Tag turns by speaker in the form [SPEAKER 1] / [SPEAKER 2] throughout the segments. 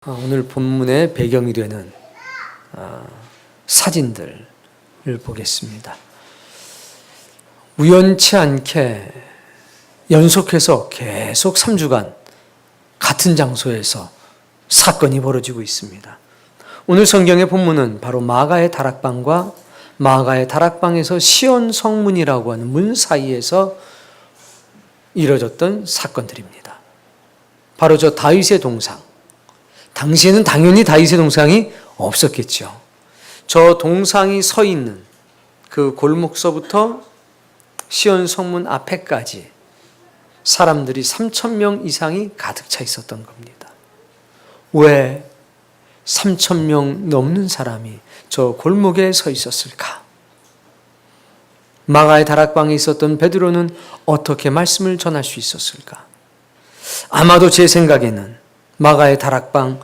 [SPEAKER 1] 오늘 본문의 배경이 되는 사진들을 보겠습니다. 우연치 않게 연속해서 계속 3주간 같은 장소에서 사건이 벌어지고 있습니다. 오늘 성경의 본문은 바로 마가의 다락방과 마가의 다락방에서 시온 성문이라고 하는 문 사이에서 이뤄졌던 사건들입니다. 바로 저 다윗의 동상. 당시에는 당연히 다윗의 동상이 없었겠죠. 저 동상이 서 있는 그 골목서부터 시온 성문 앞에까지 사람들이 3,000명 이상이 가득 차 있었던 겁니다. 왜 3,000명 넘는 사람이 저 골목에 서 있었을까? 마가의 다락방에 있었던 베드로는 어떻게 말씀을 전할 수 있었을까? 아마도 제 생각에는 마가의 다락방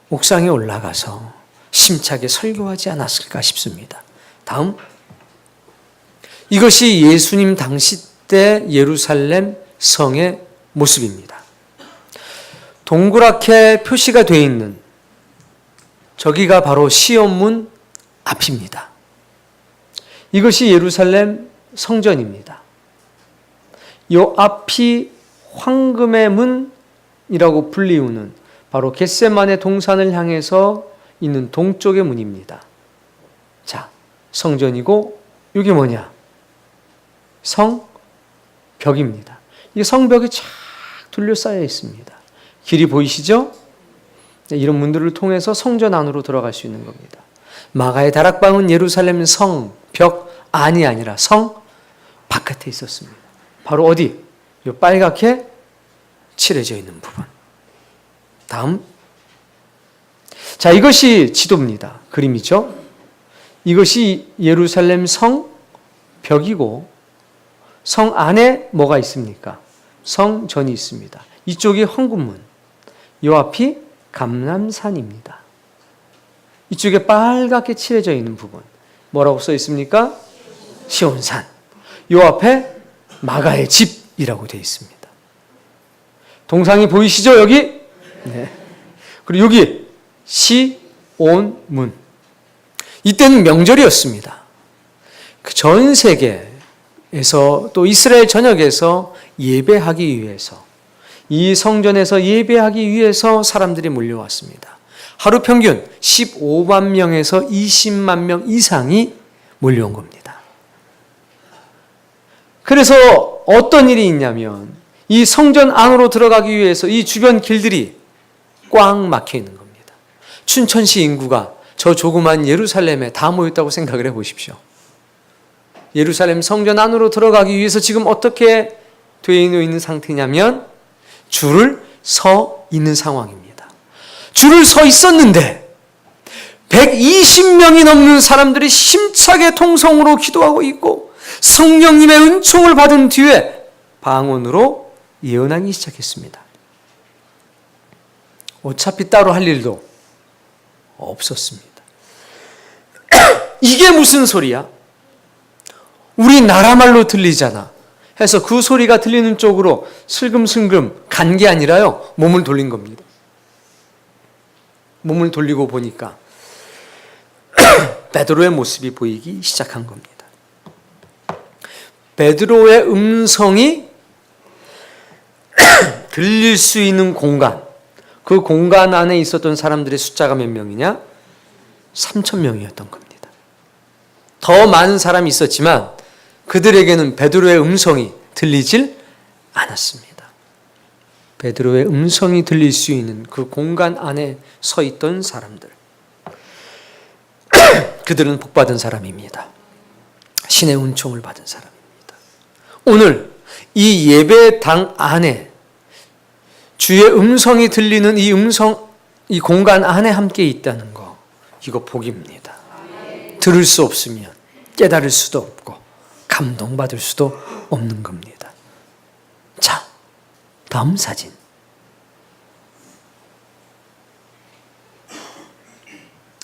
[SPEAKER 1] 옥상에 올라가서 심차게 설교하지 않았을까 싶습니다. 다음, 이것이 예수님 당시 때 예루살렘 성의 모습입니다. 동그랗게 표시가 되어 있는 저기가 바로 시온문 앞입니다. 이것이 예루살렘 성전입니다. 이 앞이 황금의 문이라고 불리우는 바로 겟세마네 동산을 향해서 있는 동쪽의 문입니다. 자, 성전이고 이게 뭐냐? 성벽입니다. 이 성벽이 쫙 둘러싸여 있습니다. 길이 보이시죠? 이런 문들을 통해서 성전 안으로 들어갈 수 있는 겁니다. 마가의 다락방은 예루살렘 성벽 안이 아니라 성 바깥에 있었습니다. 바로 어디? 이 빨갛게 칠해져 있는 부분. 다음. 자, 이것이 지도입니다. 그림이죠. 이것이 예루살렘 성벽이고 성 안에 뭐가 있습니까? 성전이 있습니다. 이쪽이 황금문, 이 앞이 감람산입니다. 이쪽에 빨갛게 칠해져 있는 부분 뭐라고 써 있습니까? 시온산. 이 앞에 마가의 집이라고 되어 있습니다. 동상이 보이시죠? 여기? 네. 그리고 여기 시온문. 이때는 명절이었습니다. 전 세계에서 또 이스라엘 전역에서 예배하기 위해서, 이 성전에서 예배하기 위해서 사람들이 몰려왔습니다. 하루 평균 15만 명에서 20만 명 이상이 몰려온 겁니다. 그래서 어떤 일이 있냐면 이 성전 안으로 들어가기 위해서 이 주변 길들이 꽉 막혀 있는 겁니다. 춘천시 인구가 저 조그만 예루살렘에 다 모였다고 생각을 해 보십시오. 예루살렘 성전 안으로 들어가기 위해서 지금 어떻게 되어 있는 상태냐면 줄을 서 있는 상황입니다. 줄을 서 있었는데 120명이 넘는 사람들이 힘차게 통성으로 기도하고 있고 성령님의 은총을 받은 뒤에 방언으로 예언하기 시작했습니다. 어차피 따로 할 일도 없었습니다. 이게 무슨 소리야? 우리 나라 말로 들리잖아 해서 그 소리가 들리는 쪽으로 슬금슬금 간 게 아니라요, 몸을 돌린 겁니다. 몸을 돌리고 보니까 베드로의 모습이 보이기 시작한 겁니다. 베드로의 음성이 들릴 수 있는 공간, 그 공간 안에 있었던 사람들의 숫자가 몇 명이냐? 3,000명이었던 겁니다. 더 많은 사람이 있었지만 그들에게는 베드로의 음성이 들리질 않았습니다. 베드로의 음성이 들릴 수 있는 그 공간 안에 서 있던 사람들, 그들은 복받은 사람입니다. 신의 은총을 받은 사람입니다. 오늘 이 예배당 안에 주의 음성이 들리는 이 공간 안에 함께 있다는 거, 이거 복입니다. 들을 수 없으면 깨달을 수도 없고 감동받을 수도 없는 겁니다. 자, 다음 사진.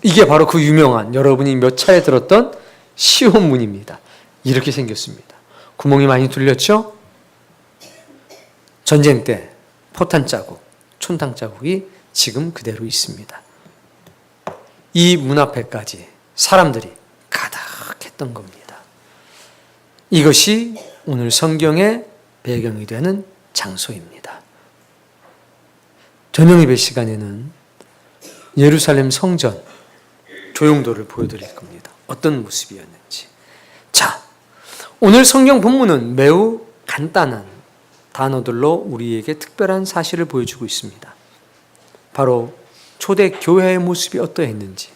[SPEAKER 1] 이게 바로 그 유명한, 여러분이 몇 차례 들었던 시온문입니다. 이렇게 생겼습니다. 구멍이 많이 뚫렸죠? 전쟁 때 포탄 자국, 촌탕 자국이 지금 그대로 있습니다. 이 문 앞에까지 사람들이 가득했던 겁니다. 이것이 오늘 성경의 배경이 되는 장소입니다. 저녁 예배 시간에는 예루살렘 성전 조형도를 보여드릴 겁니다. 어떤 모습이었는지. 자, 오늘 성경 본문은 매우 간단한 단어들로 우리에게 특별한 사실을 보여주고 있습니다. 바로 초대 교회의 모습이 어떠했는지,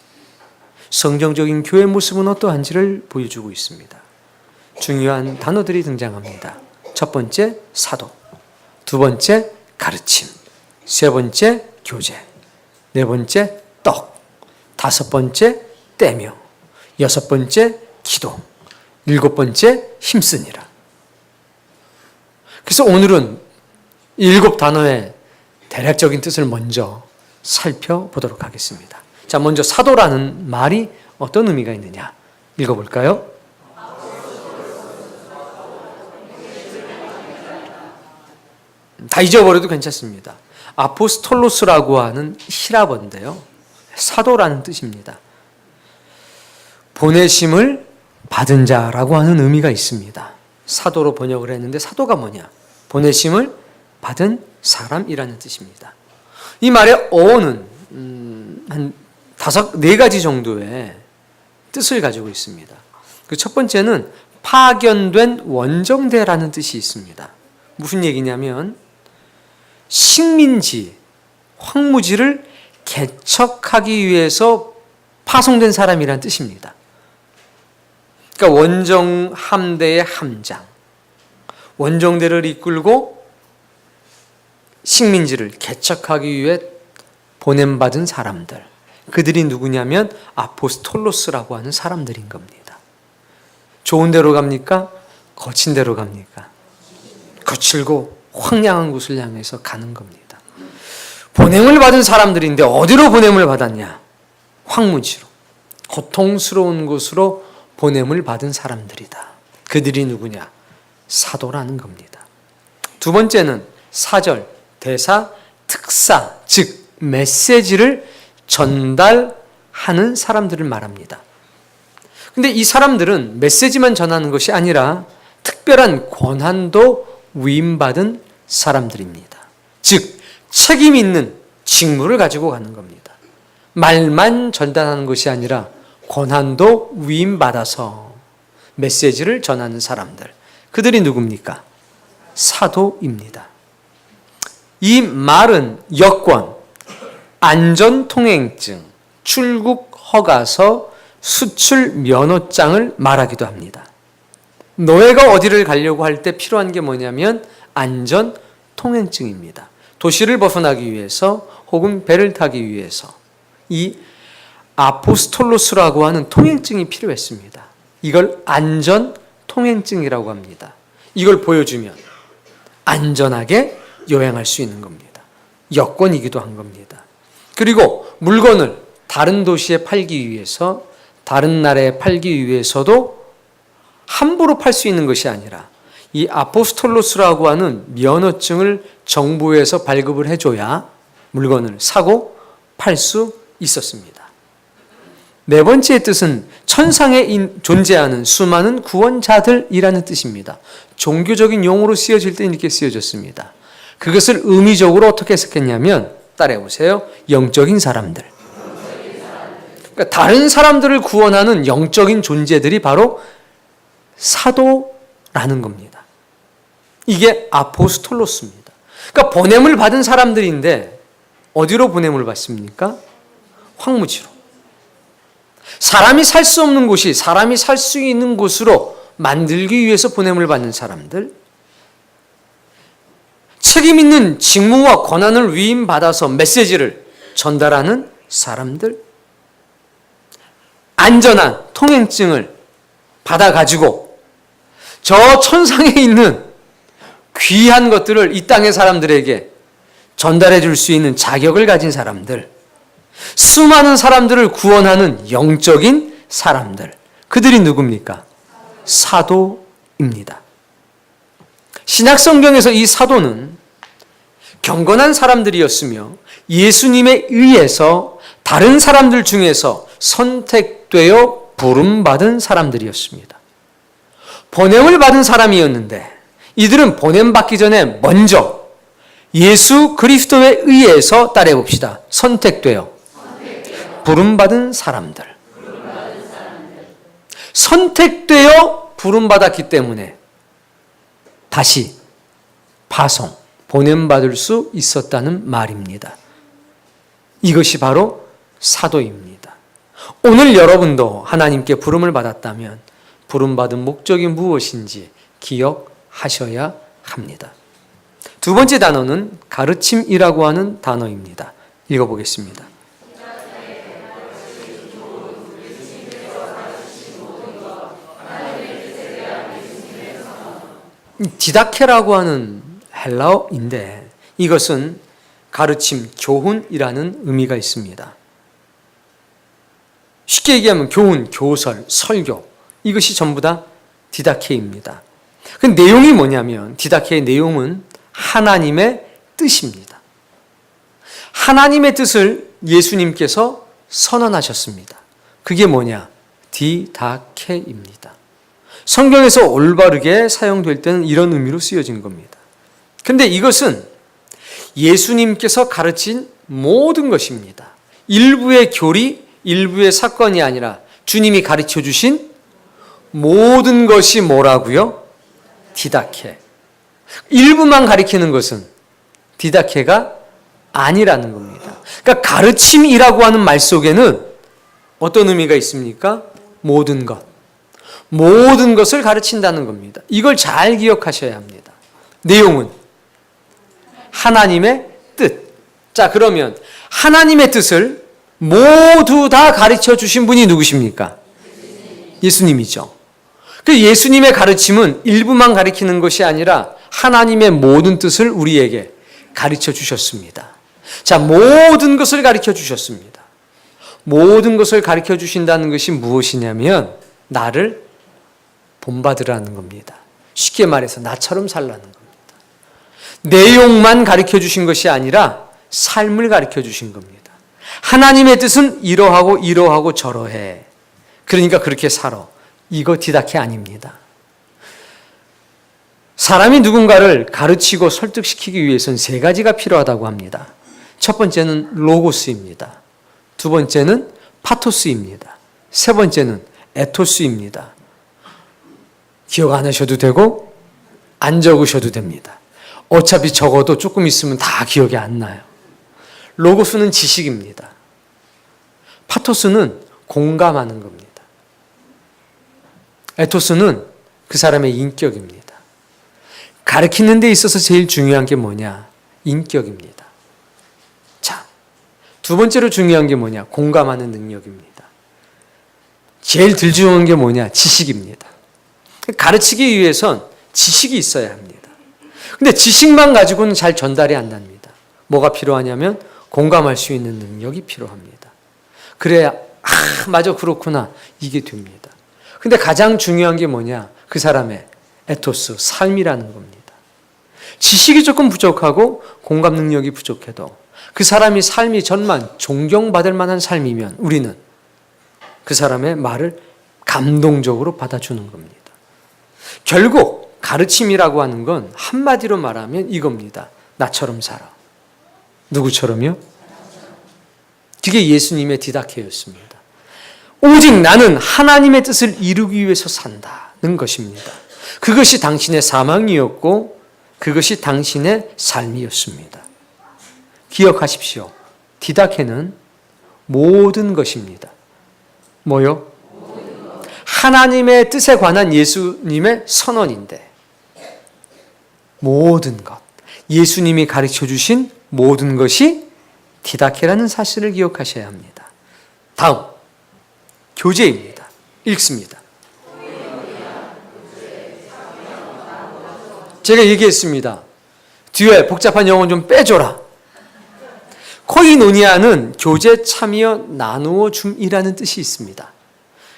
[SPEAKER 1] 성경적인 교회의 모습은 어떠한지를 보여주고 있습니다. 중요한 단어들이 등장합니다. 첫 번째, 사도. 두 번째, 가르침. 세 번째, 교제. 네 번째, 떡. 다섯 번째, 떼며. 여섯 번째, 기도. 일곱 번째, 힘쓰니라. 그래서 오늘은 일곱 단어의 대략적인 뜻을 먼저 살펴보도록 하겠습니다. 자, 먼저 사도라는 말이 어떤 의미가 있느냐 읽어볼까요? 다 잊어버려도 괜찮습니다. 아포스톨로스라고 하는 히라버인데요, 사도라는 뜻입니다. 보내심을 받은 자라고 하는 의미가 있습니다. 사도로 번역을 했는데 사도가 뭐냐? 보내심을 받은 사람이라는 뜻입니다. 이 말의 어원은 한 네 가지 정도의 뜻을 가지고 있습니다. 그 첫 번째는 파견된 원정대라는 뜻이 있습니다. 무슨 얘기냐면 식민지, 황무지를 개척하기 위해서 파송된 사람이라는 뜻입니다. 그러니까 원정 함대의 함장, 원정대를 이끌고 식민지를 개척하기 위해 보냄받은 사람들, 그들이 누구냐면 아포스톨로스라고 하는 사람들인 겁니다. 좋은 데로 갑니까? 거친 데로 갑니까? 거칠고 황량한 곳을 향해서 가는 겁니다. 보냄을 받은 사람들인데 어디로 보냄을 받았냐? 황무지로, 고통스러운 곳으로 보냄을 받은 사람들이다. 그들이 누구냐? 사도라는 겁니다. 두 번째는 사절, 대사, 특사, 즉 메시지를 전달하는 사람들을 말합니다. 근데 이 사람들은 메시지만 전하는 것이 아니라 특별한 권한도 위임받은 사람들입니다. 즉 책임 있는 직무를 가지고 가는 겁니다. 말만 전달하는 것이 아니라 권한도 위임받아서 메시지를 전하는 사람들, 그들이 누굽니까? 사도입니다. 이 말은 여권, 안전통행증, 출국 허가서, 수출 면허장을 말하기도 합니다. 노예가 어디를 가려고 할 때 필요한 게 뭐냐면 안전통행증입니다. 도시를 벗어나기 위해서 혹은 배를 타기 위해서 이 아포스톨로스라고 하는 통행증이 필요했습니다. 이걸 안전통행증이라고 합니다. 이걸 보여주면 안전하게 여행할 수 있는 겁니다. 여권이기도 한 겁니다. 그리고 물건을 다른 도시에 팔기 위해서, 다른 나라에 팔기 위해서도 함부로 팔 수 있는 것이 아니라 이 아포스톨로스라고 하는 면허증을 정부에서 발급을 해줘야 물건을 사고 팔 수 있었습니다. 네 번째 뜻은 천상에 존재하는 수많은 구원자들이라는 뜻입니다. 종교적인 용어로 쓰여질 때 이렇게 쓰여졌습니다. 그것을 의미적으로 어떻게 해석했냐면, 따라해보세요. 영적인 사람들. 그러니까 다른 사람들을 구원하는 영적인 존재들이 바로 사도라는 겁니다. 이게 아포스톨로스입니다. 그러니까 보냄을 받은 사람들인데 어디로 보냄을 받습니까? 황무지로. 사람이 살 수 없는 곳이 사람이 살 수 있는 곳으로 만들기 위해서 보냄을 받는 사람들, 책임 있는 직무와 권한을 위임받아서 메시지를 전달하는 사람들, 안전한 통행증을 받아가지고 저 천상에 있는 귀한 것들을 이 땅의 사람들에게 전달해 줄 수 있는 자격을 가진 사람들, 수많은 사람들을 구원하는 영적인 사람들, 그들이 누굽니까? 사도입니다. 신약 성경에서 이 사도는 경건한 사람들이었으며 예수님에 의해서 다른 사람들 중에서 선택되어 부름받은 사람들이었습니다. 보냄을 받은 사람이었는데 이들은 보냄받기 전에 먼저 예수 그리스도에 의해서 따라해봅시다. 선택되어 부름받은 사람들. 선택되어 부름받았기 때문에 다시 파송, 보냄받을 수 있었다는 말입니다. 이것이 바로 사도입니다. 오늘 여러분도 하나님께 부름을 받았다면 부름받은 목적이 무엇인지 기억하셔야 합니다. 두 번째 단어는 가르침이라고 하는 단어입니다. 읽어보겠습니다. 디다케라고 하는 헬라어인데 이것은 가르침, 교훈이라는 의미가 있습니다. 쉽게 얘기하면 교훈, 교설, 설교 이것이 전부 다 디다케입니다. 그 내용이 뭐냐면 디다케의 내용은 하나님의 뜻입니다. 하나님의 뜻을 예수님께서 선언하셨습니다. 그게 뭐냐? 디다케입니다. 성경에서 올바르게 사용될 때는 이런 의미로 쓰여진 겁니다. 근데 이것은 예수님께서 가르친 모든 것입니다. 일부의 교리, 일부의 사건이 아니라 주님이 가르쳐 주신 모든 것이 뭐라고요? 디다케. 일부만 가리키는 것은 디다케가 아니라는 겁니다. 그러니까 가르침이라고 하는 말 속에는 어떤 의미가 있습니까? 모든 것. 모든 것을 가르친다는 겁니다. 이걸 잘 기억하셔야 합니다. 내용은 하나님의 뜻. 자, 그러면 하나님의 뜻을 모두 다 가르쳐 주신 분이 누구십니까? 예수님이죠. 그 예수님의 가르침은 일부만 가르치는 것이 아니라 하나님의 모든 뜻을 우리에게 가르쳐 주셨습니다. 자, 모든 것을 가르쳐 주셨습니다. 모든 것을 가르쳐 주신다는 것이 무엇이냐면 나를 본받으라는 겁니다. 쉽게 말해서 나처럼 살라는 겁니다. 내용만 가르쳐 주신 것이 아니라 삶을 가르쳐 주신 겁니다. 하나님의 뜻은 이러하고 이러하고 저러해. 그러니까 그렇게 살아. 이거 디다케 아닙니다. 사람이 누군가를 가르치고 설득시키기 위해서는 세 가지가 필요하다고 합니다. 첫 번째는 로고스입니다. 두 번째는 파토스입니다. 세 번째는 에토스입니다. 기억 안 하셔도 되고 안 적으셔도 됩니다. 어차피 적어도 조금 있으면 다 기억이 안 나요. 로고스는 지식입니다. 파토스는 공감하는 겁니다. 에토스는 그 사람의 인격입니다. 가르치는 데 있어서 제일 중요한 게 뭐냐? 인격입니다. 자, 두 번째로 중요한 게 뭐냐? 공감하는 능력입니다. 제일 덜 중요한 게 뭐냐? 지식입니다. 가르치기 위해선 지식이 있어야 합니다. 근데 지식만 가지고는 잘 전달이 안 납니다. 뭐가 필요하냐면 공감할 수 있는 능력이 필요합니다. 그래야 맞아 그렇구나 이게 됩니다. 근데 가장 중요한 게 뭐냐? 그 사람의 에토스, 삶이라는 겁니다. 지식이 조금 부족하고 공감 능력이 부족해도 그 사람이 삶이 전만 존경받을 만한 삶이면 우리는 그 사람의 말을 감동적으로 받아주는 겁니다. 결국 가르침이라고 하는 건 한마디로 말하면 이겁니다. 나처럼 살아. 누구처럼요? 그게 예수님의 디다케였습니다. 오직 나는 하나님의 뜻을 이루기 위해서 산다는 것입니다. 그것이 당신의 사망이었고 그것이 당신의 삶이었습니다. 기억하십시오. 디다케는 모든 것입니다. 뭐요? 하나님의 뜻에 관한 예수님의 선언인데 모든 것, 예수님이 가르쳐 주신 모든 것이 디다케라는 사실을 기억하셔야 합니다. 다음, 교제입니다. 읽습니다. 제가 얘기했습니다. 뒤에 복잡한 영어 좀 빼줘라. 코이노니아는 교제, 참여, 나누어 줌이라는 뜻이 있습니다.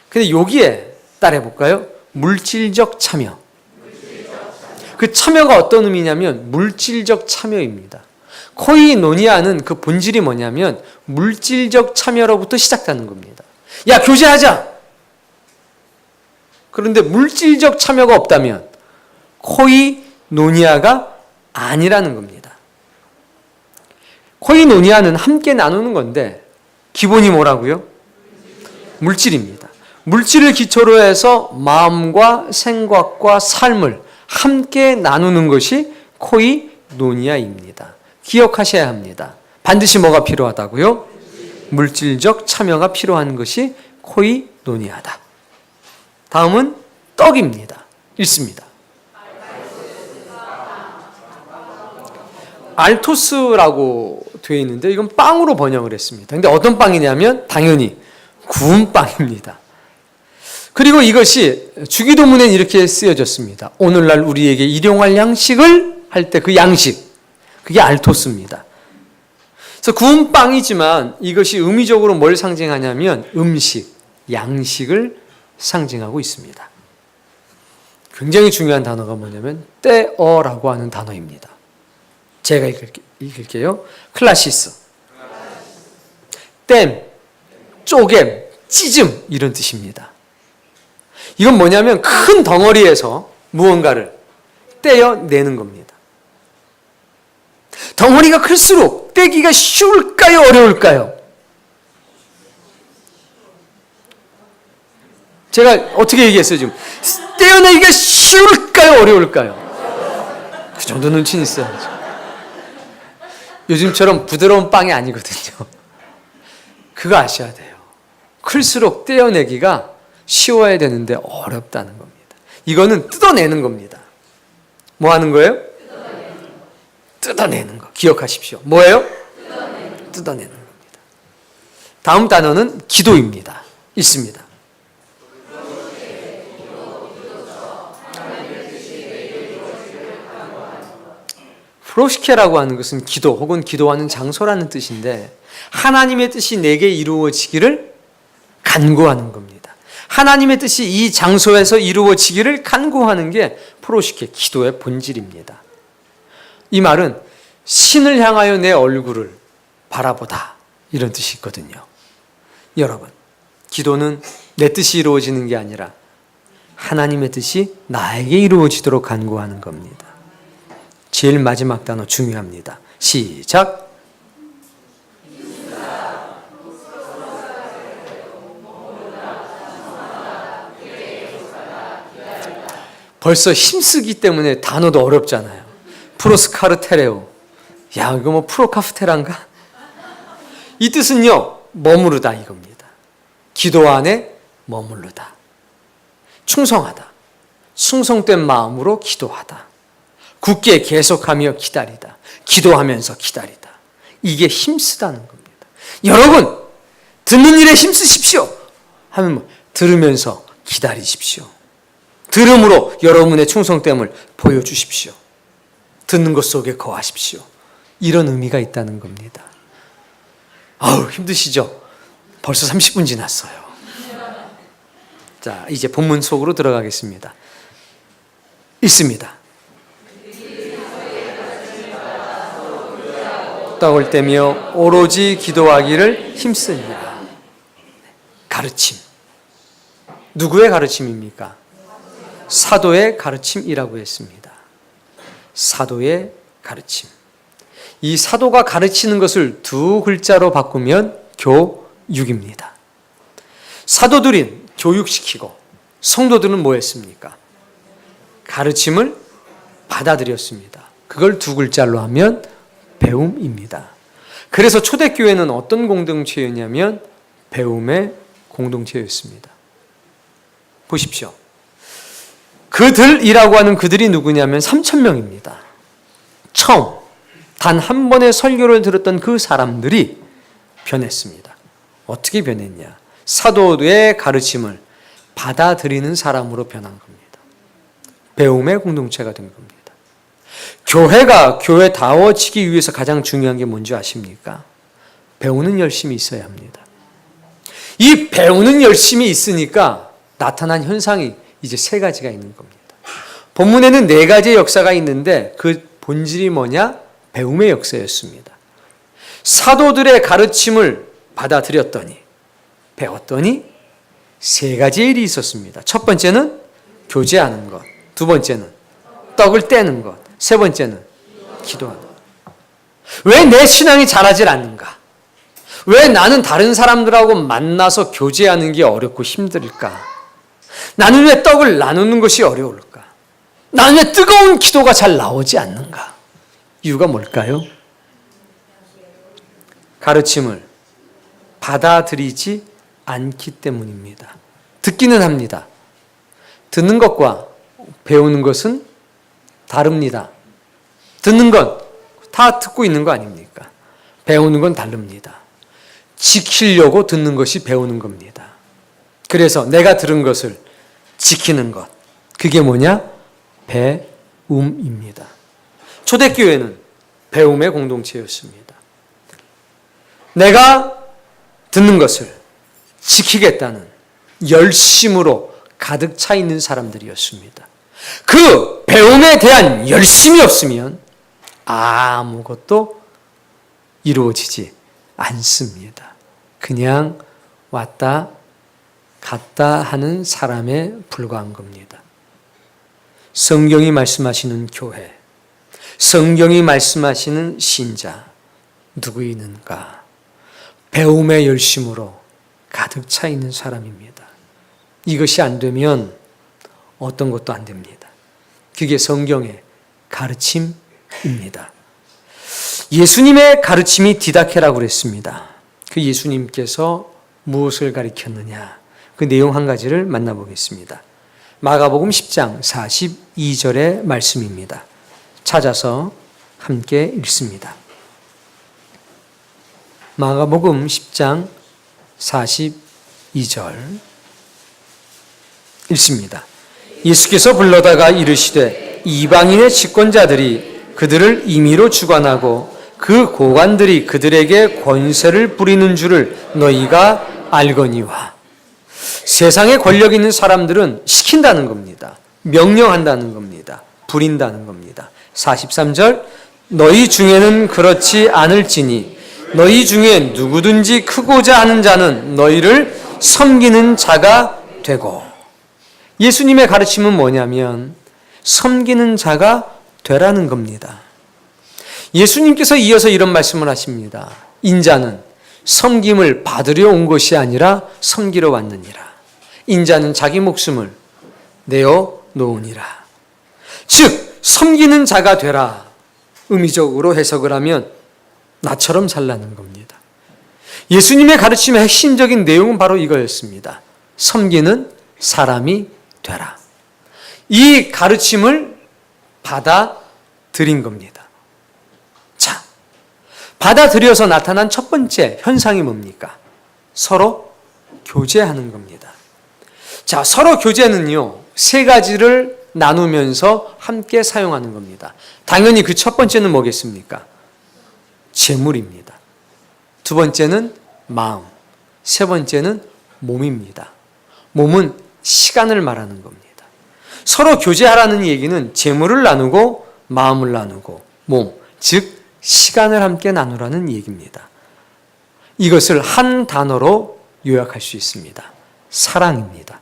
[SPEAKER 1] 근데 여기에 따라해 볼까요? 물질적 참여. 그 참여가 어떤 의미냐면 물질적 참여입니다. 코이노니아는 그 본질이 뭐냐면 물질적 참여로부터 시작하는 겁니다. 야, 교제하자! 그런데 물질적 참여가 없다면 코이노니아가 아니라는 겁니다. 코이노니아는 함께 나누는 건데 기본이 뭐라고요? 물질입니다. 물질을 기초로 해서 마음과 생각과 삶을 함께 나누는 것이 코이노니아입니다. 기억하셔야 합니다. 반드시 뭐가 필요하다고요? 물질적 참여가 필요한 것이 코이노니아다. 다음은 떡입니다. 읽습니다. 알토스라고 되어 있는데 이건 빵으로 번역을 했습니다. 근데 어떤 빵이냐면 당연히 구운 빵입니다. 그리고 이것이 주기도문엔 이렇게 쓰여졌습니다. 오늘날 우리에게 일용할 양식을 할 때 그 양식, 그게 알토스입니다. 그래서 구운 빵이지만 이것이 의미적으로 뭘 상징하냐면 음식, 양식을 상징하고 있습니다. 굉장히 중요한 단어가 뭐냐면 떼어라고 하는 단어입니다. 제가 읽을게요. 클라시스. 땜, 쪼갰, 찢음 이런 뜻입니다. 이건 뭐냐면 큰 덩어리에서 무언가를 떼어내는 겁니다. 덩어리가 클수록 떼기가 쉬울까요? 어려울까요? 제가 어떻게 얘기했어요 지금? 떼어내기가 쉬울까요? 어려울까요? 그 정도 눈치는 있어야죠. 요즘처럼 부드러운 빵이 아니거든요. 그거 아셔야 돼요. 클수록 떼어내기가 쉬워야 되는데 어렵다는 겁니다. 이거는 뜯어내는 겁니다. 뭐 하는 거예요? 뜯어내는 거. 기억하십시오. 뭐예요? 뜯어내는 겁니다. 다음 단어는 기도입니다. 있습니다. 프로시케라고 하는 것은 기도 혹은 기도하는 장소라는 뜻인데 하나님의 뜻이 내게 이루어지기를 간구하는 겁니다. 하나님의 뜻이 이 장소에서 이루어지기를 간구하는 게 프로시케, 기도의 본질입니다. 이 말은 신을 향하여 내 얼굴을 바라보다 이런 뜻이 있거든요. 여러분, 기도는 내 뜻이 이루어지는 게 아니라 하나님의 뜻이 나에게 이루어지도록 간구하는 겁니다. 제일 마지막 단어 중요합니다. 시작. 벌써 힘쓰기 때문에 단어도 어렵잖아요. 프로스카르테레오. 야, 이거 뭐 프로카프테란가? 이 뜻은요, 머무르다 이겁니다. 기도 안에 머무르다. 충성하다. 충성된 마음으로 기도하다. 굳게 계속하며 기다리다. 기도하면서 기다리다. 이게 힘쓰다는 겁니다. 여러분, 듣는 일에 힘쓰십시오. 하면 뭐, 들으면서 기다리십시오. 들음으로 여러분의 충성됨을 보여주십시오. 듣는 것 속에 거하십시오. 이런 의미가 있다는 겁니다. 아우, 힘드시죠? 벌써 30분 지났어요. 자, 이제 본문 속으로 들어가겠습니다. 읽습니다. 떡을 떼며 오로지 기도하기를 힘쓰니라. 가르침. 누구의 가르침입니까? 사도의 가르침이라고 했습니다. 사도의 가르침. 이 사도가 가르치는 것을 두 글자로 바꾸면 교육입니다. 사도들은 교육시키고 성도들은 뭐 했습니까? 가르침을 받아들였습니다. 그걸 두 글자로 하면 배움입니다. 그래서 초대교회는 어떤 공동체였냐면 배움의 공동체였습니다. 보십시오. 그들이라고 하는 그들이 누구냐면 3,000명입니다. 처음 단 한 번의 설교를 들었던 그 사람들이 변했습니다. 어떻게 변했냐? 사도의 가르침을 받아들이는 사람으로 변한 겁니다. 배움의 공동체가 된 겁니다. 교회가 교회다워지기 위해서 가장 중요한 게 뭔지 아십니까? 배우는 열심이 있어야 합니다. 이 배우는 열심이 있으니까 나타난 현상이 이제 세 가지가 있는 겁니다. 본문에는 네 가지의 역사가 있는데 그 본질이 뭐냐? 배움의 역사였습니다. 사도들의 가르침을 받아들였더니, 배웠더니 세 가지 일이 있었습니다. 첫 번째는 교제하는 것, 두 번째는 떡을 떼는 것, 세 번째는 기도하는 것. 왜 내 신앙이 자라질 않는가? 왜 나는 다른 사람들하고 만나서 교제하는 게 어렵고 힘들까? 나는 왜 떡을 나누는 것이 어려울까? 나는 왜 뜨거운 기도가 잘 나오지 않는가? 이유가 뭘까요? 가르침을 받아들이지 않기 때문입니다. 듣기는 합니다. 듣는 것과 배우는 것은 다릅니다. 듣는 건 다 듣고 있는 거 아닙니까? 배우는 건 다릅니다. 지키려고 듣는 것이 배우는 겁니다. 그래서 내가 들은 것을 지키는 것, 그게 뭐냐? 배움입니다. 초대교회는 배움의 공동체였습니다. 내가 듣는 것을 지키겠다는 열심으로 가득 차 있는 사람들이었습니다. 그 배움에 대한 열심이 없으면 아무것도 이루어지지 않습니다. 그냥 왔다 갔다 하는 사람에 불과한 겁니다. 성경이 말씀하시는 교회, 성경이 말씀하시는 신자, 누구이는가? 배움의 열심으로 가득 차 있는 사람입니다. 이것이 안 되면 어떤 것도 안 됩니다. 그게 성경의 가르침입니다. 예수님의 가르침이 디다케라고 그랬습니다. 그 예수님께서 무엇을 가르쳤느냐? 그 내용 한 가지를 만나보겠습니다. 마가복음 10장 42절의 말씀입니다. 찾아서 함께 읽습니다. 마가복음 10장 42절 읽습니다. 예수께서 불러다가 이르시되 이방인의 집권자들이 그들을 임의로 주관하고 그 고관들이 그들에게 권세를 부리는 줄을 너희가 알거니와. 세상에 권력 있는 사람들은 시킨다는 겁니다. 명령한다는 겁니다. 부린다는 겁니다. 43절 너희 중에는 그렇지 않을지니 너희 중에 누구든지 크고자 하는 자는 너희를 섬기는 자가 되고. 예수님의 가르침은 뭐냐면 섬기는 자가 되라는 겁니다. 예수님께서 이어서 이런 말씀을 하십니다. 인자는 섬김을 받으려 온 것이 아니라 섬기러 왔느니라. 인자는 자기 목숨을 내어 놓으니라. 즉 섬기는 자가 되라. 의미적으로 해석을 하면 나처럼 살라는 겁니다. 예수님의 가르침의 핵심적인 내용은 바로 이거였습니다. 섬기는 사람이 되라. 이 가르침을 받아들인 겁니다. 자, 받아들여서 나타난 첫 번째 현상이 뭡니까? 서로 교제하는 겁니다. 자, 서로 교제는요, 세 가지를 나누면서 함께 사용하는 겁니다. 당연히 그 첫 번째는 뭐겠습니까? 재물입니다. 두 번째는 마음, 세 번째는 몸입니다. 몸은 시간을 말하는 겁니다. 서로 교제하라는 얘기는 재물을 나누고 마음을 나누고 몸, 즉 시간을 함께 나누라는 얘기입니다. 이것을 한 단어로 요약할 수 있습니다. 사랑입니다.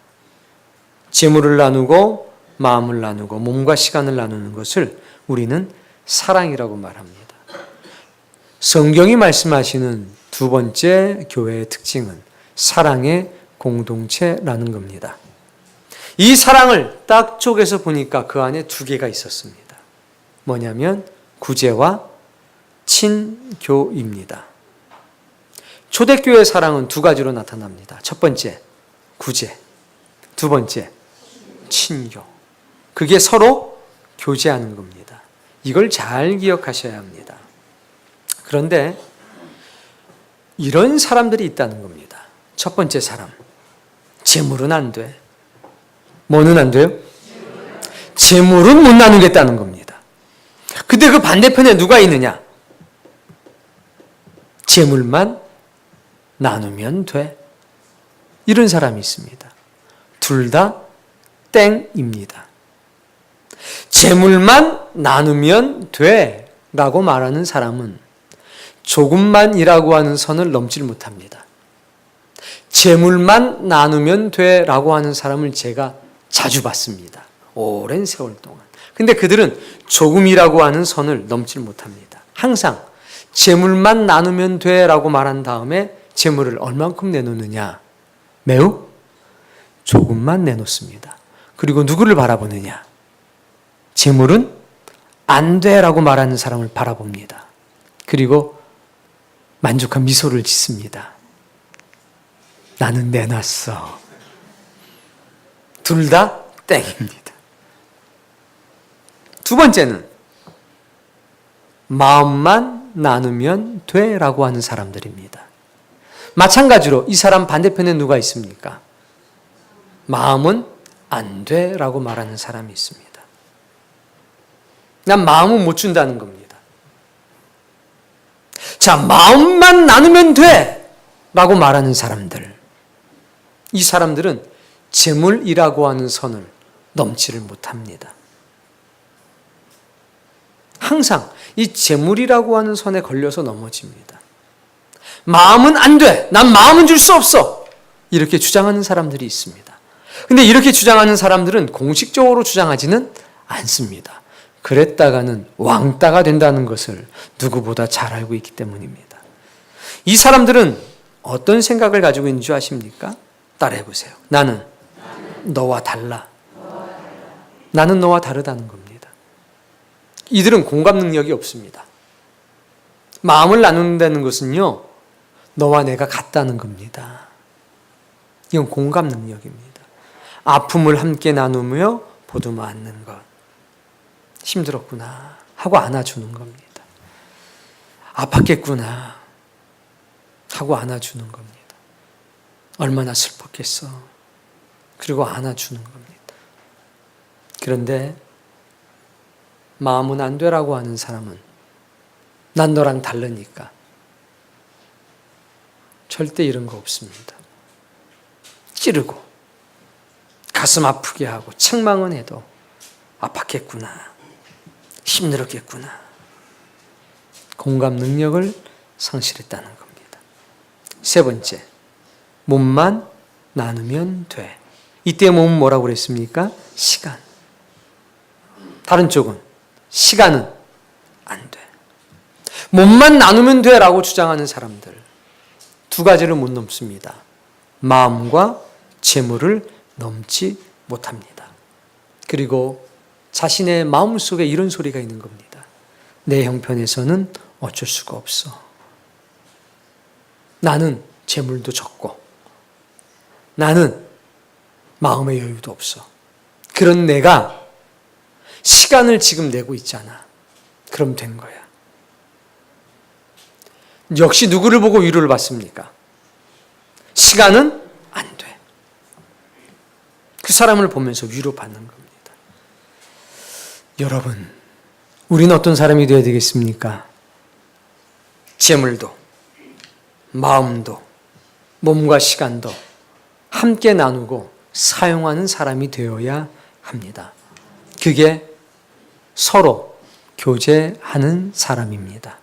[SPEAKER 1] 재물을 나누고 마음을 나누고 몸과 시간을 나누는 것을 우리는 사랑이라고 말합니다. 성경이 말씀하시는 두 번째 교회의 특징은 사랑의 공동체라는 겁니다. 이 사랑을 딱 쪼개서 보니까 그 안에 두 개가 있었습니다. 뭐냐면 구제와 친교입니다. 초대교회의 사랑은 두 가지로 나타납니다. 첫 번째, 구제. 두 번째, 친교. 그게 서로 교제하는 겁니다. 이걸 잘 기억하셔야 합니다. 그런데 이런 사람들이 있다는 겁니다. 첫 번째 사람, 재물은 안 돼. 뭐는 안 돼요? 재물은 못 나누겠다는 겁니다. 근데 그 반대편에 누가 있느냐? 재물만 나누면 돼. 이런 사람이 있습니다. 둘 다 땡입니다. 재물만 나누면 돼. 라고 말하는 사람은 조금만이라고 하는 선을 넘질 못합니다. 재물만 나누면 돼 라고 하는 사람을 제가 자주 봤습니다. 오랜 세월 동안. 근데 그들은 조금이라고 하는 선을 넘질 못합니다. 항상 재물만 나누면 돼 라고 말한 다음에 재물을 얼만큼 내놓느냐? 매우 조금만 내놓습니다. 그리고 누구를 바라보느냐? 재물은 안 돼 라고 말하는 사람을 바라봅니다. 그리고 만족한 미소를 짓습니다. 나는 내놨어. 둘 다 땡입니다. 두 번째는 마음만 나누면 돼 라고 하는 사람들입니다. 마찬가지로 이 사람 반대편에 누가 있습니까? 마음은 안 돼 라고 말하는 사람이 있습니다. 난 마음은 못 준다는 겁니다. 자, 마음만 나누면 돼 라고 말하는 사람들. 이 사람들은 재물이라고 하는 선을 넘지를 못합니다. 항상 이 재물이라고 하는 선에 걸려서 넘어집니다. 마음은 안 돼. 난 마음은 줄 수 없어. 이렇게 주장하는 사람들이 있습니다. 근데 이렇게 주장하는 사람들은 공식적으로 주장하지는 않습니다. 그랬다가는 왕따가 된다는 것을 누구보다 잘 알고 있기 때문입니다. 이 사람들은 어떤 생각을 가지고 있는 줄 아십니까? 따라해 보세요. 나는 너와 달라. 나는 너와 다르다는 겁니다. 이들은 공감 능력이 없습니다. 마음을 나눈다는 것은요, 너와 내가 같다는 겁니다. 이건 공감 능력입니다. 아픔을 함께 나누며 보듬어 안는 것. 힘들었구나 하고 안아주는 겁니다. 아팠겠구나 하고 안아주는 겁니다. 얼마나 슬펐겠어. 그리고 안아주는 겁니다. 그런데 마음은 안 되라고 하는 사람은 난 너랑 다르니까 절대 이런 거 없습니다. 찌르고 가슴 아프게 하고 책망은 해도 아팠겠구나. 힘들었겠구나. 공감 능력을 상실했다는 겁니다. 세 번째, 몸만 나누면 돼. 이때 몸은 뭐라고 그랬습니까? 시간. 다른 쪽은 시간은 안 돼. 몸만 나누면 돼 라고 주장하는 사람들. 두 가지를 못 넘습니다. 마음과 재물을 넘지 못합니다. 그리고 자신의 마음속에 이런 소리가 있는 겁니다. 내 형편에서는 어쩔 수가 없어. 나는 재물도 적고 나는 마음의 여유도 없어. 그런 내가 시간을 지금 내고 있잖아. 그럼 된 거야. 역시 누구를 보고 위로를 받습니까? 시간은 안 돼. 그 사람을 보면서 위로받는 겁니다. 여러분, 우리는 어떤 사람이 되어야 되겠습니까? 재물도, 마음도, 몸과 시간도 함께 나누고 사용하는 사람이 되어야 합니다. 그게 서로 교제하는 사람입니다.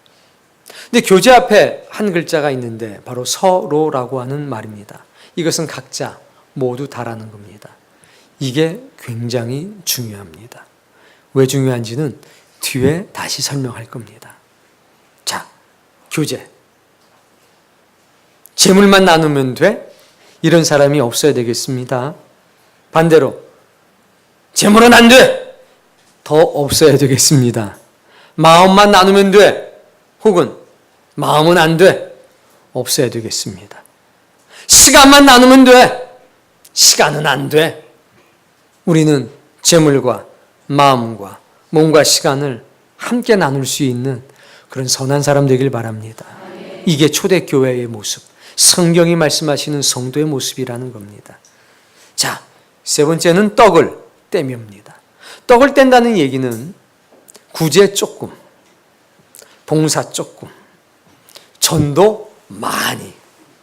[SPEAKER 1] 근데 교제 앞에 한 글자가 있는데 바로 서로라고 하는 말입니다. 이것은 각자 모두 다라는 겁니다. 이게 굉장히 중요합니다. 왜 중요한지는 뒤에 다시 설명할 겁니다. 자, 교제. 재물만 나누면 돼? 이런 사람이 없어야 되겠습니다. 반대로 재물은 안 돼! 더 없어야 되겠습니다. 마음만 나누면 돼! 혹은 마음은 안 돼! 없어야 되겠습니다. 시간만 나누면 돼! 시간은 안 돼! 우리는 재물과 마음과 몸과 시간을 함께 나눌 수 있는 그런 선한 사람 되길 바랍니다. 이게 초대교회의 모습, 성경이 말씀하시는 성도의 모습이라는 겁니다. 자, 세 번째는 떡을 떼미옵니다. 떡을 뗀다는 얘기는 구제 조금, 봉사 조금, 전도 많이,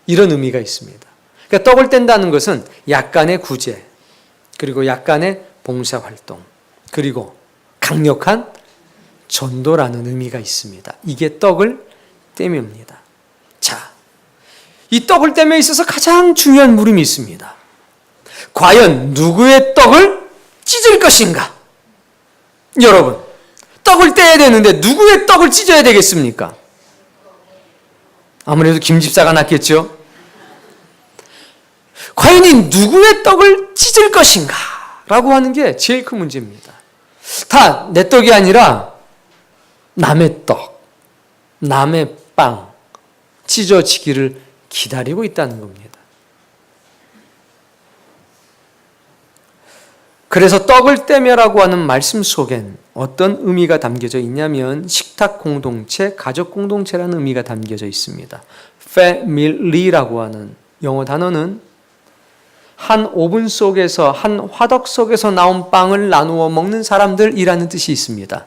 [SPEAKER 1] 이런 의미가 있습니다. 그러니까 떡을 뗀다는 것은 약간의 구제, 그리고 약간의 봉사활동, 그리고 강력한 전도라는 의미가 있습니다. 이게 떡을 떼매입니다. 자, 이 떡을 떼매에 있어서 가장 중요한 물음이 있습니다. 과연 누구의 떡을 찢을 것인가? 여러분, 떡을 떼야 되는데 누구의 떡을 찢어야 되겠습니까? 아무래도 김 집사가 낫겠죠? 과연 이 누구의 떡을 찢을 것인가? 라고 하는 게 제일 큰 문제입니다. 다 내 떡이 아니라 남의 떡, 남의 빵 찢어지기를 기다리고 있다는 겁니다. 그래서 떡을 떼매라고 하는 말씀 속엔 어떤 의미가 담겨져 있냐면 식탁 공동체, 가족 공동체라는 의미가 담겨져 있습니다. family라고 하는 영어 단어는 한 오븐 속에서, 한 화덕 속에서 나온 빵을 나누어 먹는 사람들이라는 뜻이 있습니다.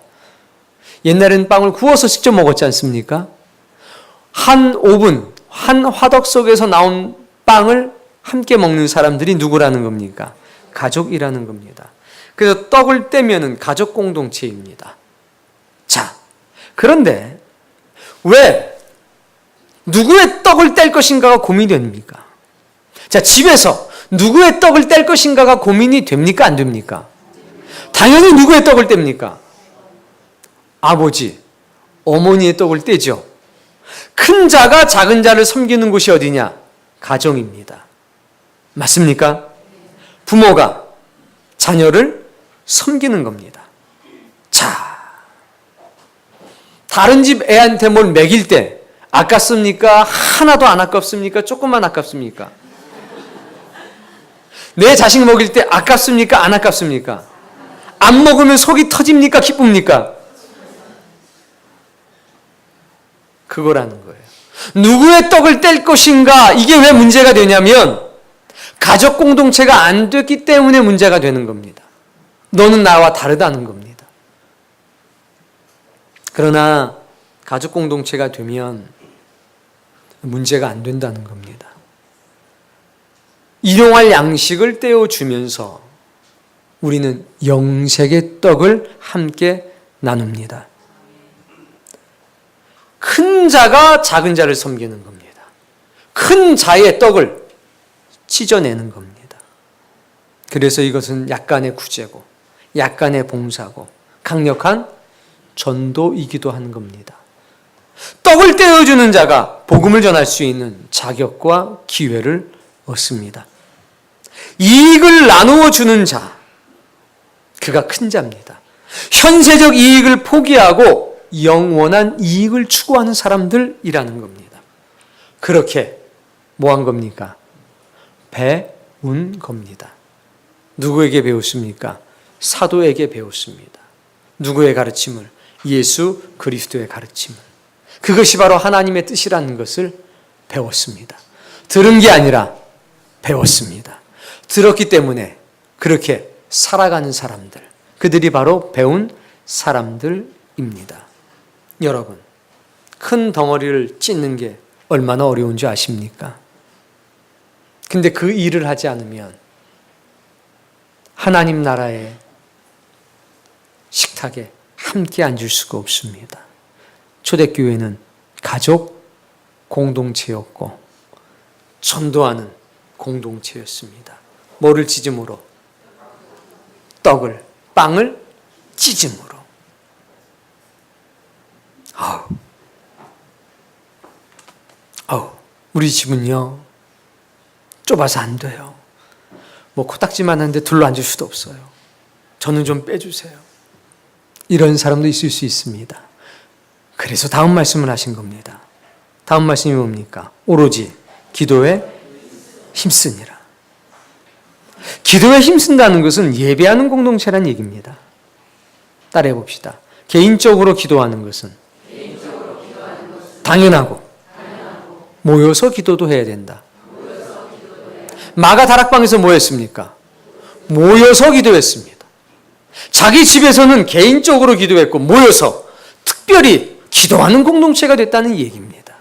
[SPEAKER 1] 옛날에는 빵을 구워서 직접 먹었지 않습니까? 한 오븐, 한 화덕 속에서 나온 빵을 함께 먹는 사람들이 누구라는 겁니까? 가족이라는 겁니다. 그래서 떡을 떼면은 가족 공동체입니다. 자, 그런데 왜 누구의 떡을 뗄 것인가가 고민이 됩니까? 자, 집에서 누구의 떡을 뗄 것인가가 고민이 됩니까? 안 됩니까? 당연히 누구의 떡을 뗍니까? 아버지, 어머니의 떡을 떼죠. 큰 자가 작은 자를 섬기는 곳이 어디냐? 가정입니다. 맞습니까? 부모가 자녀를 섬기는 겁니다. 자, 다른 집 애한테 뭘 먹일 때 아깝습니까? 하나도 안 아깝습니까? 조금만 아깝습니까? 내 자식 먹일 때 아깝습니까? 안 아깝습니까? 안 먹으면 속이 터집니까? 기쁩니까? 그거라는 거예요. 누구의 떡을 뗄 것인가? 이게 왜 문제가 되냐면 가족 공동체가 안 됐기 때문에 문제가 되는 겁니다. 너는 나와 다르다는 겁니다. 그러나 가족 공동체가 되면 문제가 안 된다는 겁니다. 일용할 양식을 떼어주면서 우리는 영생의 떡을 함께 나눕니다. 큰 자가 작은 자를 섬기는 겁니다. 큰 자의 떡을 찢어내는 겁니다. 그래서 이것은 약간의 구제고 약간의 봉사고 강력한 전도이기도 한 겁니다. 떡을 떼어주는 자가 복음을 전할 수 있는 자격과 기회를 얻습니다. 이익을 나누어 주는 자, 그가 큰 자입니다. 현세적 이익을 포기하고 영원한 이익을 추구하는 사람들이라는 겁니다. 그렇게 뭐 한 겁니까? 배운 겁니다. 누구에게 배웠습니까? 사도에게 배웠습니다. 누구의 가르침을? 예수 그리스도의 가르침을. 그것이 바로 하나님의 뜻이라는 것을 배웠습니다. 들은 게 아니라 배웠습니다. 들었기 때문에 그렇게 살아가는 사람들, 그들이 바로 배운 사람들입니다. 여러분, 큰 덩어리를 찢는 게 얼마나 어려운 줄 아십니까? 근데 그 일을 하지 않으면 하나님 나라의 식탁에 함께 앉을 수가 없습니다. 초대교회는 가족 공동체였고 전도하는 공동체였습니다. 뭐를 찢음으로? 떡을, 빵을 찢음으로. 우리 집은요 좁아서 안 돼요. 뭐 코딱지만 한데 둘러 앉을 수도 없어요. 저는 좀 빼주세요. 이런 사람도 있을 수 있습니다. 그래서 다음 말씀을 하신 겁니다. 다음 말씀이 뭡니까? 오로지 기도에 힘쓰니라. 기도에 힘쓴다는 것은 예배하는 공동체란 얘기입니다. 따라해 봅시다. 개인적으로 기도하는 것은 당연하고 모여서 기도도 해야 된다. 마가 다락방에서 뭐 했습니까? 모여서 기도했습니다. 자기 집에서는 개인적으로 기도했고 모여서 특별히 기도하는 공동체가 됐다는 얘기입니다.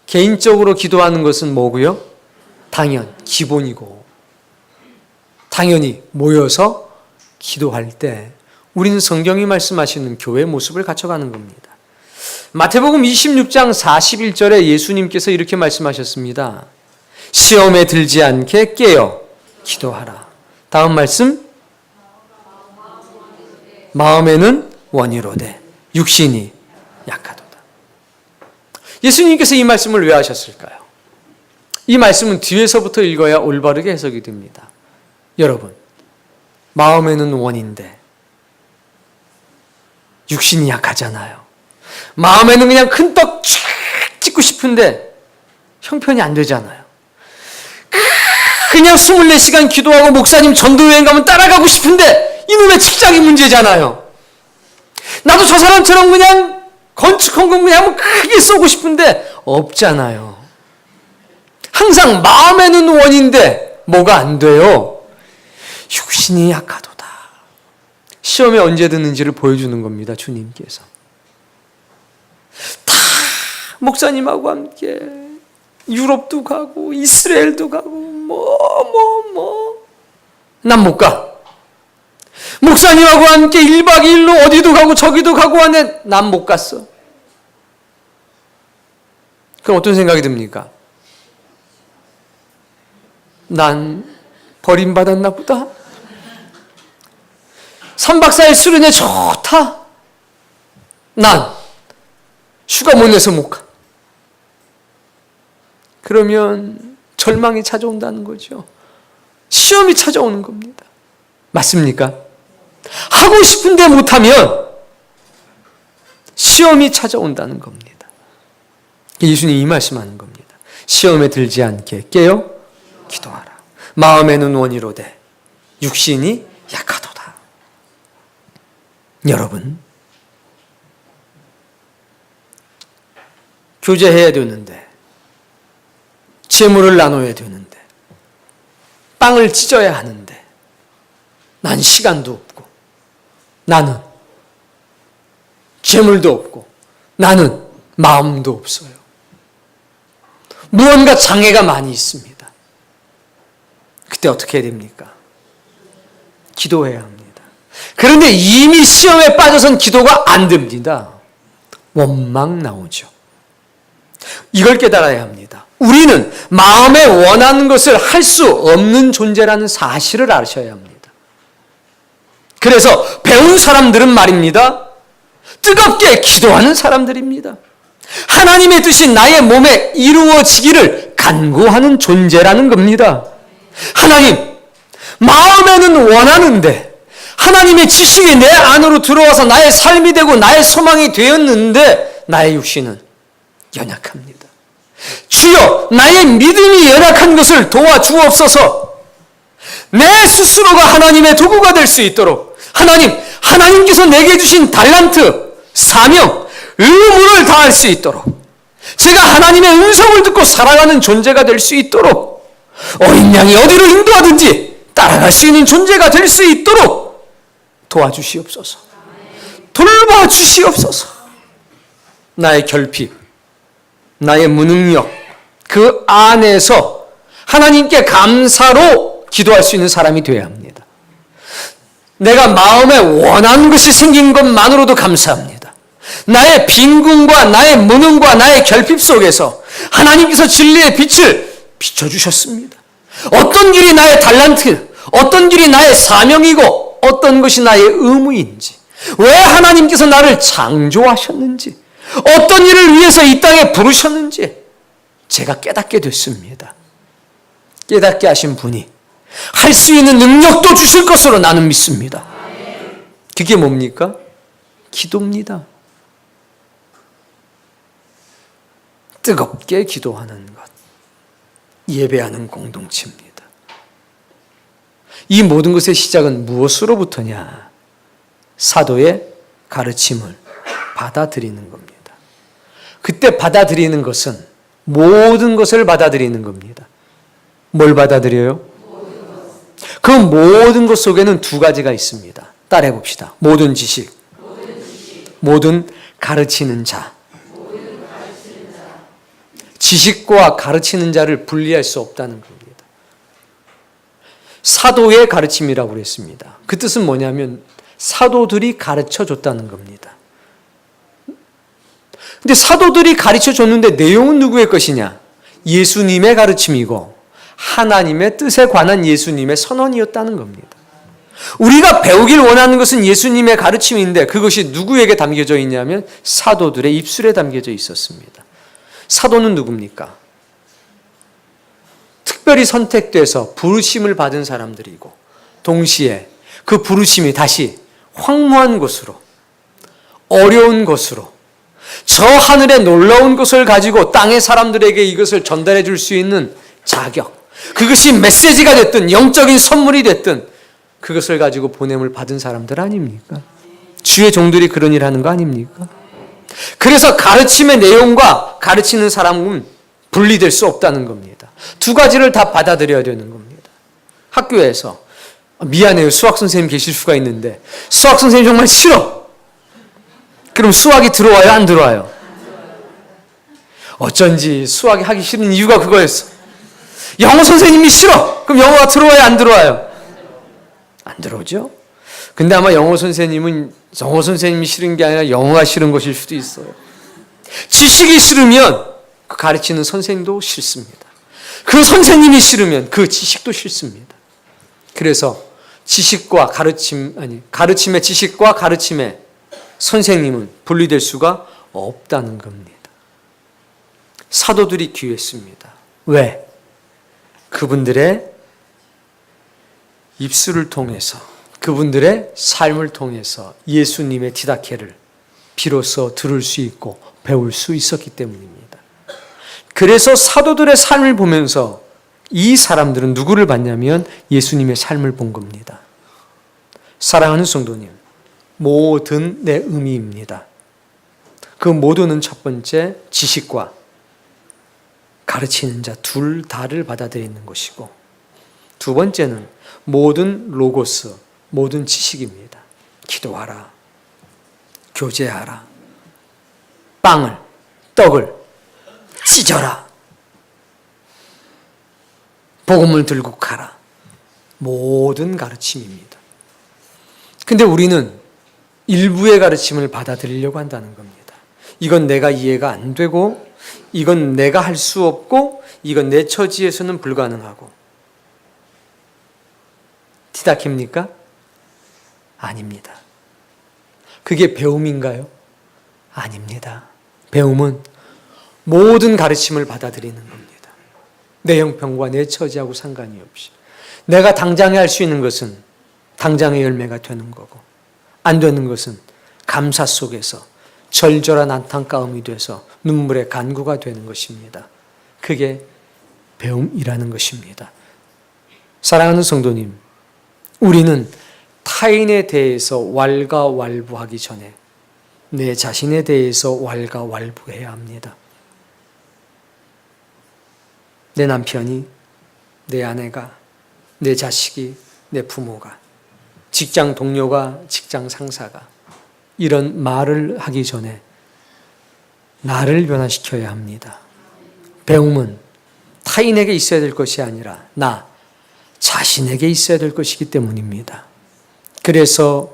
[SPEAKER 1] 개인적으로 기도하는 것은 뭐고요? 당연, 기본이고 당연히 모여서 기도할 때 우리는 성경이 말씀하시는 교회 모습을 갖춰가는 겁니다. 마태복음 26장 41절에 예수님께서 이렇게 말씀하셨습니다. 시험에 들지 않게 깨어 기도하라. 다음 말씀. 마음에는 원이로되 육신이 약하도다. 예수님께서 이 말씀을 왜 하셨을까요? 이 말씀은 뒤에서부터 읽어야 올바르게 해석이 됩니다. 여러분, 마음에는 원인데 육신이 약하잖아요. 마음에는 그냥 큰 떡 쫙 찍고 싶은데 형편이 안 되잖아요. 그냥 24시간 기도하고 목사님 전도여행 가면 따라가고 싶은데 이놈의 직장이 문제잖아요. 나도 저 사람처럼 그냥 건축헌금 그냥 한번 크게 쏘고 싶은데 없잖아요. 항상 마음에는 원인데 뭐가 안 돼요? 육신이 약하도다. 시험에 언제 드는지를 보여주는 겁니다. 주님께서. 다 목사님하고 함께 유럽도 가고 이스라엘도 가고 난 못 가. 목사님하고 함께 1박 2일로 어디도 가고 저기도 가고 하는데 난 못 갔어. 그럼 어떤 생각이 듭니까? 난 버림받았나 보다. 3박 4일 수련회 좋다. 난 휴가 못 내서 못 가. 그러면 절망이 찾아온다는 거죠. 시험이 찾아오는 겁니다. 맞습니까? 하고 싶은데 못하면 시험이 찾아온다는 겁니다. 예수님이 이 말씀하는 겁니다. 시험에 들지 않게 깨어 기도하라. 마음에는 원이로되 육신이 약하도다. 여러분, 교제해야 되는데 재물을 나눠야 되는데 빵을 찢어야 하는데 난 시간도 없고 나는 재물도 없고 나는 마음도 없어요. 무언가 장애가 많이 있습니다. 그때 어떻게 해야 됩니까? 기도해야 합니다. 그런데 이미 시험에 빠져선 기도가 안 됩니다. 원망 나오죠. 이걸 깨달아야 합니다. 우리는 마음에 원하는 것을 할 수 없는 존재라는 사실을 아셔야 합니다. 그래서 배운 사람들은 말입니다. 뜨겁게 기도하는 사람들입니다. 하나님의 뜻이 나의 몸에 이루어지기를 간구하는 존재라는 겁니다. 하나님, 마음에는 원하는데 하나님의 지식이 내 안으로 들어와서 나의 삶이 되고 나의 소망이 되었는데 나의 육신은 연약합니다. 주여, 나의 믿음이 연약한 것을 도와주옵소서. 내 스스로가 하나님의 도구가 될 수 있도록 하나님께서 내게 주신 달란트, 사명, 의무를 다할 수 있도록 제가 하나님의 음성을 듣고 살아가는 존재가 될 수 있도록 어린 양이 어디로 인도하든지 따라갈 수 있는 존재가 될 수 있도록 도와주시옵소서. 돌봐주시옵소서. 나의 결핍, 나의 무능력, 그 안에서 하나님께 감사로 기도할 수 있는 사람이 되어야 합니다. 내가 마음에 원하는 것이 생긴 것만으로도 감사합니다. 나의 빈궁과 나의 무능과 나의 결핍 속에서 하나님께서 진리의 빛을 비춰주셨습니다. 어떤 길이 나의 달란트, 어떤 길이 나의 사명이고 어떤 것이 나의 의무인지, 왜 하나님께서 나를 창조하셨는지, 어떤 일을 위해서 이 땅에 부르셨는지 제가 깨닫게 됐습니다. 깨닫게 하신 분이 할 수 있는 능력도 주실 것으로 나는 믿습니다. 그게 뭡니까? 기도입니다. 뜨겁게 기도하는 것, 예배하는 공동체입니다. 이 모든 것의 시작은 무엇으로부터냐? 사도의 가르침을 받아들이는 겁니다. 그때 받아들이는 것은 모든 것을 받아들이는 겁니다. 뭘 받아들여요? 그 모든 것 속에는 두 가지가 있습니다. 따라해 봅시다. 모든 지식, 모든 가르치는 자. 지식과 가르치는 자를 분리할 수 없다는 겁니다. 사도의 가르침이라고 그랬습니다. 그 뜻은 뭐냐면 사도들이 가르쳐 줬다는 겁니다. 근데 사도들이 가르쳐 줬는데 내용은 누구의 것이냐? 예수님의 가르침이고 하나님의 뜻에 관한 예수님의 선언이었다는 겁니다. 우리가 배우길 원하는 것은 예수님의 가르침인데 그것이 누구에게 담겨져 있냐면 사도들의 입술에 담겨져 있었습니다. 사도는 누굽니까? 특별히 선택돼서 부르심을 받은 사람들이고 동시에 그 부르심이 다시 황무한 곳으로, 어려운 곳으로, 저 하늘의 놀라운 것을 가지고 땅의 사람들에게 이것을 전달해 줄 수 있는 자격, 그것이 메시지가 됐든 영적인 선물이 됐든 그것을 가지고 보냄을 받은 사람들 아닙니까? 주의 종들이 그런 일 하는 거 아닙니까? 그래서 가르침의 내용과 가르치는 사람은 분리될 수 없다는 겁니다. 두 가지를 다 받아들여야 되는 겁니다. 학교에서 미안해요, 수학 선생님 계실 수가 있는데 수학 선생님 정말 싫어. 그럼 수학이 들어와요, 안 들어와요? 어쩐지 수학이 하기 싫은 이유가 그거였어. 영어 선생님이 싫어. 그럼 영어가 들어와요, 안 들어와요? 안 들어오죠? 근데 아마 영어 선생님이 싫은 게 아니라 영어가 싫은 것일 수도 있어요. 지식이 싫으면 그 가르치는 선생님도 싫습니다. 그 선생님이 싫으면 그 지식도 싫습니다. 그래서 지식과 가르침의 지식과 가르침의 선생님은 분리될 수가 없다는 겁니다. 사도들이 귀했습니다. 왜? 그분들의 입술을 통해서, 그분들의 삶을 통해서 예수님의 디다케를 비로소 들을 수 있고 배울 수 있었기 때문입니다. 그래서 사도들의 삶을 보면서 이 사람들은 누구를 봤냐면 예수님의 삶을 본 겁니다. 사랑하는 성도님, 모든 내 의미입니다. 그 모두는 첫 번째 지식과 가르치는 자 둘 다를 받아들이는 것이고, 두 번째는 모든 로고스, 모든 지식입니다. 기도하라, 교제하라, 떡을 찢어라, 복음을 들고 가라. 모든 가르침입니다. 근데 우리는 일부의 가르침을 받아들이려고 한다는 겁니다. 이건 내가 이해가 안 되고, 이건 내가 할 수 없고, 이건 내 처지에서는 불가능하고. 디다케입니까? 아닙니다. 그게 배움인가요? 아닙니다. 배움은 모든 가르침을 받아들이는 겁니다. 내 형편과 내 처지하고 상관이 없이 내가 당장에 할 수 있는 것은 당장의 열매가 되는 거고, 안 되는 것은 감사 속에서 절절한 안타까움이 돼서 눈물의 간구가 되는 것입니다. 그게 배움이라는 것입니다. 사랑하는 성도님, 우리는 타인에 대해서 왈가왈부하기 전에 내 자신에 대해서 왈가왈부해야 합니다. 내 남편이, 내 아내가, 내 자식이, 내 부모가, 직장 동료가, 직장 상사가 이런 말을 하기 전에 나를 변화시켜야 합니다. 배움은 타인에게 있어야 될 것이 아니라 나 자신에게 있어야 될 것이기 때문입니다. 그래서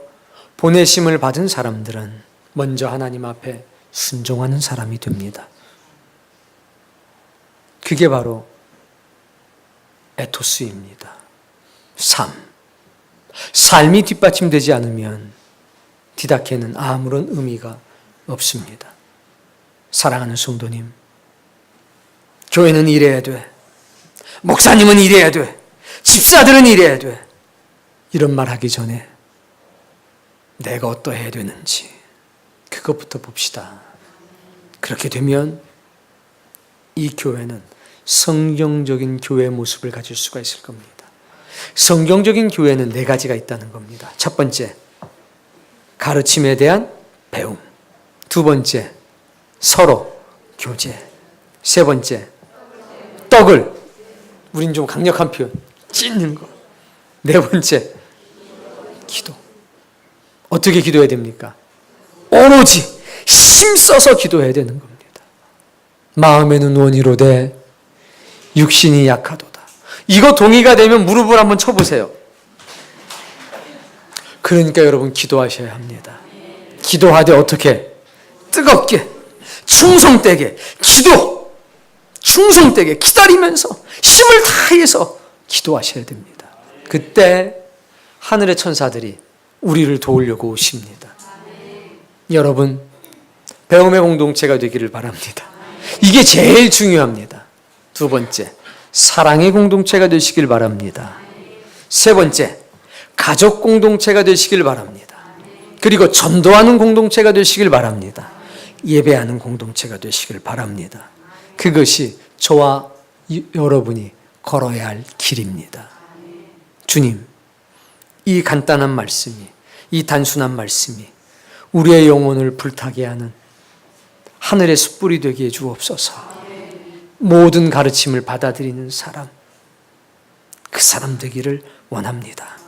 [SPEAKER 1] 보내심을 받은 사람들은 먼저 하나님 앞에 순종하는 사람이 됩니다. 그게 바로 에토스입니다. 삶이 뒷받침되지 않으면 디다케는 아무런 의미가 없습니다. 사랑하는 성도님, 교회는 이래야 돼, 목사님은 이래야 돼, 집사들은 이래야 돼, 이런 말 하기 전에 내가 어떠해야 되는지 그것부터 봅시다. 그렇게 되면 이 교회는 성경적인 교회의 모습을 가질 수가 있을 겁니다. 성경적인 교회는 네 가지가 있다는 겁니다. 첫 번째, 가르침에 대한 배움. 두 번째, 서로 교제. 세 번째, 떡을, 우린 좀 강력한 표현, 찢는 거. 네 번째, 기도. 어떻게 기도해야 됩니까? 오로지 힘써서 기도해야 되는 겁니다. 마음에는 원이로되 육신이 약하도다. 이거 동의가 되면 무릎을 한번 쳐보세요. 그러니까 여러분 기도하셔야 합니다. 기도하되 어떻게? 뜨겁게, 충성되게, 충성되게 기다리면서 힘을 다해서 기도하셔야 됩니다. 그때 하늘의 천사들이 우리를 도우려고 오십니다. 여러분, 배움의 공동체가 되기를 바랍니다. 이게 제일 중요합니다. 두 번째, 사랑의 공동체가 되시길 바랍니다. 세 번째, 가족 공동체가 되시길 바랍니다. 그리고 전도하는 공동체가 되시길 바랍니다. 예배하는 공동체가 되시길 바랍니다. 그것이 저와 여러분이 걸어야 할 길입니다. 주님, 이 간단한 말씀이, 이 단순한 말씀이 우리의 영혼을 불타게 하는 하늘의 숯불이 되게 해 주옵소서. 모든 가르침을 받아들이는 사람, 그 사람 되기를 원합니다.